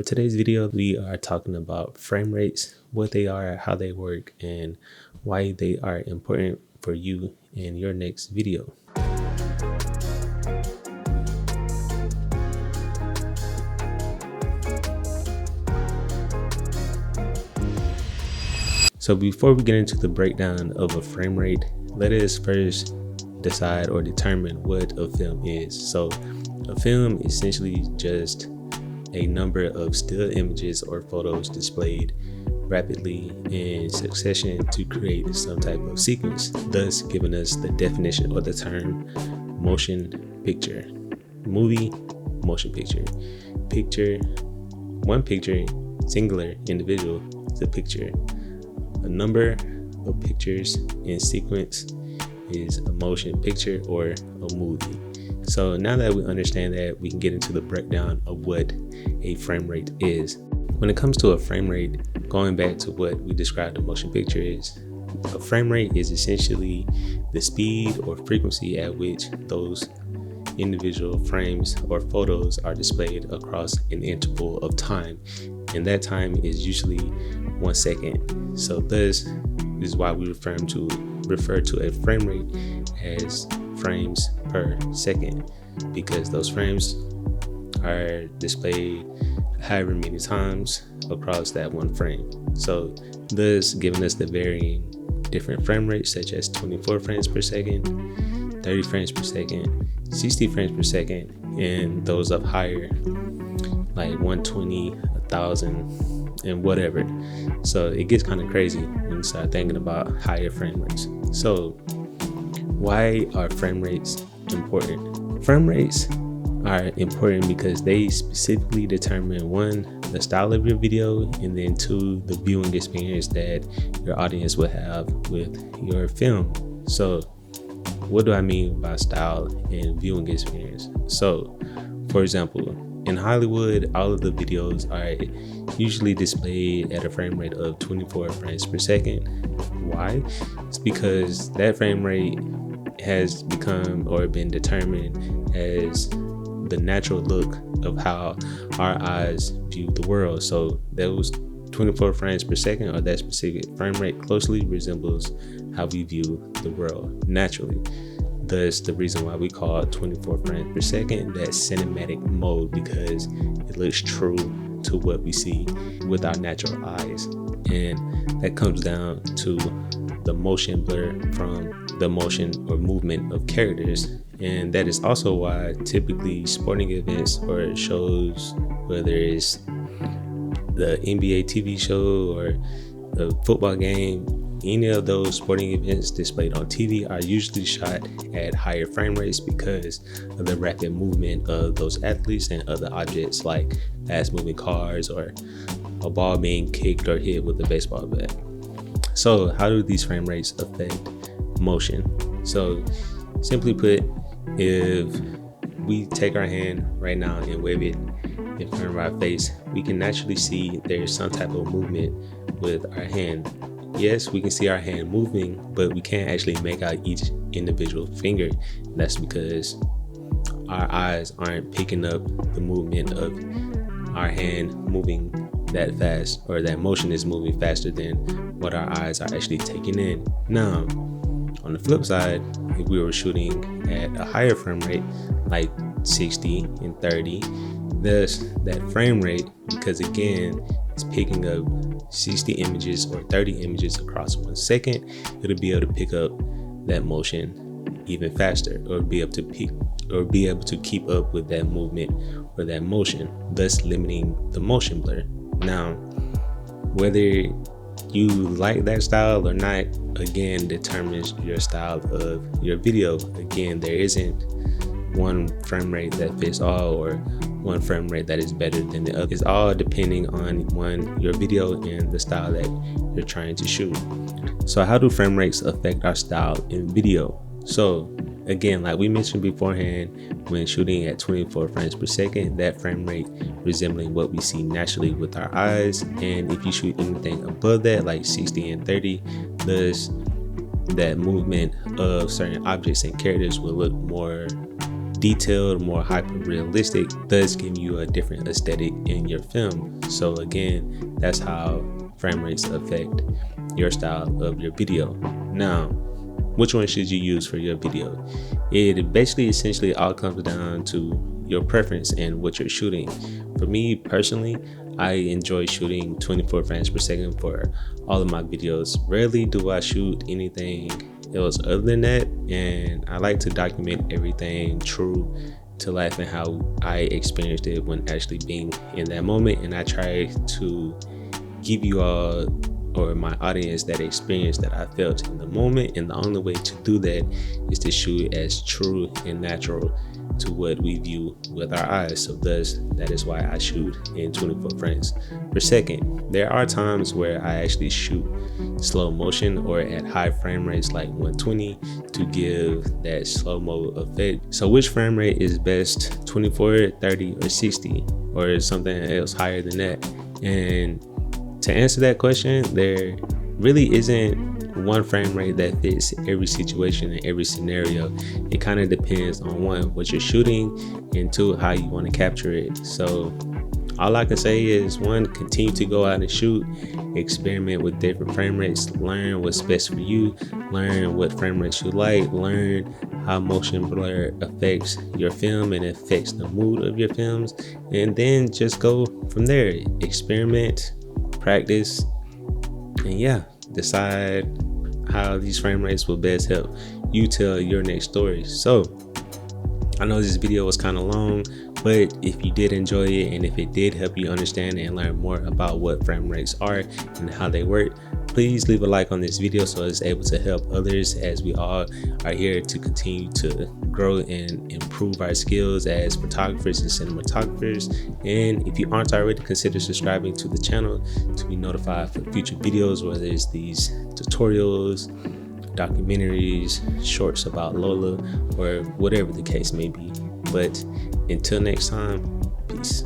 For today's video, we are talking about frame rates, what they are, how they work, and why they are important for you in your next video. So before we get into the breakdown of a frame rate, let us first decide or determine what a film is. So a film is essentially just a number of still images or photos displayed rapidly in succession to create some type of sequence, thus giving us the definition or the term motion picture. Movie, motion picture. Picture, one picture, singular, individual, is a picture. A number of pictures in sequence is a motion picture or a movie. So now that we understand that, we can get into the breakdown of what a frame rate is. When it comes to a frame rate, going back to what we described a motion picture is, a frame rate is essentially the speed or frequency at which those individual frames or photos are displayed across an interval of time, and that time is usually 1 second. So this is why we refer to a frame rate as frames per second, because those frames are displayed however many times across that one frame. So thus giving us the varying different frame rates, such as 24 frames per second, 30 frames per second, 60 frames per second, and those up higher like 120, 1000, and whatever. So it gets kind of crazy when you start thinking about higher frame rates. So why are frame rates important? Frame rates are important because they specifically determine, one, the style of your video, and then two, the viewing experience that your audience will have with your film. So what do I mean by style and viewing experience? So for example, in Hollywood, all of the videos are usually displayed at a frame rate of 24 frames per second. Why? It's because that frame rate has become or been determined as the natural look of how our eyes view the world. So those 24 frames per second, or that specific frame rate, closely resembles how we view the world naturally. Thus the reason why we call 24 frames per second that cinematic mode, because it looks true to what we see with our natural eyes. And that comes down to the motion blur from the motion or movement of characters. And that is also why typically sporting events or shows, whether it's the NBA TV show or the football game, any of those sporting events displayed on TV are usually shot at higher frame rates because of the rapid movement of those athletes and other objects like fast moving cars or a ball being kicked or hit with a baseball bat. So how do these frame rates affect motion? So simply put, if we take our hand right now and wave it in front of our face, we can naturally see there's some type of movement with our hand. Yes, we can see our hand moving, but we can't actually make out each individual finger. And that's because our eyes aren't picking up the movement of our hand moving that fast, or that motion is moving faster than what our eyes are actually taking in. Now, on the flip side, if we were shooting at a higher frame rate, like 60 and 30, thus that frame rate, because again, it's picking up 60 images or 30 images across 1 second, it'll be able to pick up that motion even faster, or be able to keep up with that movement or that motion, thus limiting the motion blur. Now, whether you like that style or not, again, determines your style of your video. Again, there isn't one frame rate that fits all, or one frame rate that is better than the other. It's all depending on, one, your video and the style that you're trying to shoot. So how do frame rates affect our style in video? So again, like we mentioned beforehand, when shooting at 24 frames per second, that frame rate resembling what we see naturally with our eyes. And if you shoot anything above that, like 60 and 30, thus that movement of certain objects and characters will look more detailed, more hyper realistic, thus giving you a different aesthetic in your film. So again, that's how frame rates affect your style of your video. Now, which one should you use for your video? It basically essentially all comes down to your preference and what you're shooting. For me personally, I enjoy shooting 24 frames per second for all of my videos. Rarely do I shoot anything else other than that, and I like to document everything true to life and how I experienced it when actually being in that moment. And I try to give you all, or my audience, that experience that I felt in the moment, and the only way to do that is to shoot as true and natural to what we view with our eyes. So thus, that is why I shoot in 24 frames per second. There are times where I actually shoot slow motion or at high frame rates like 120 to give that slow-mo effect. So which frame rate is best, 24, 30, or 60, or something else higher than that? And to answer that question, there really isn't one frame rate that fits every situation and every scenario. It kind of depends on, one, what you're shooting, and two, how you want to capture it. So all I can say is, one, continue to go out and shoot, experiment with different frame rates, learn what's best for you, learn what frame rates you like, learn how motion blur affects your film and affects the mood of your films, and then just go from there. Experiment, practice, and yeah, decide how these frame rates will best help you tell your next story. So I know this video was kind of long, but if you did enjoy it, and if it did help you understand and learn more about what frame rates are and how they work, please leave a like on this video so it's able to help others, as we all are here to continue to grow and improve our skills as photographers and cinematographers. And if you aren't already, consider subscribing to the channel to be notified for future videos, whether it's these tutorials, documentaries, shorts about Lola, or whatever the case may be. But until next time, peace.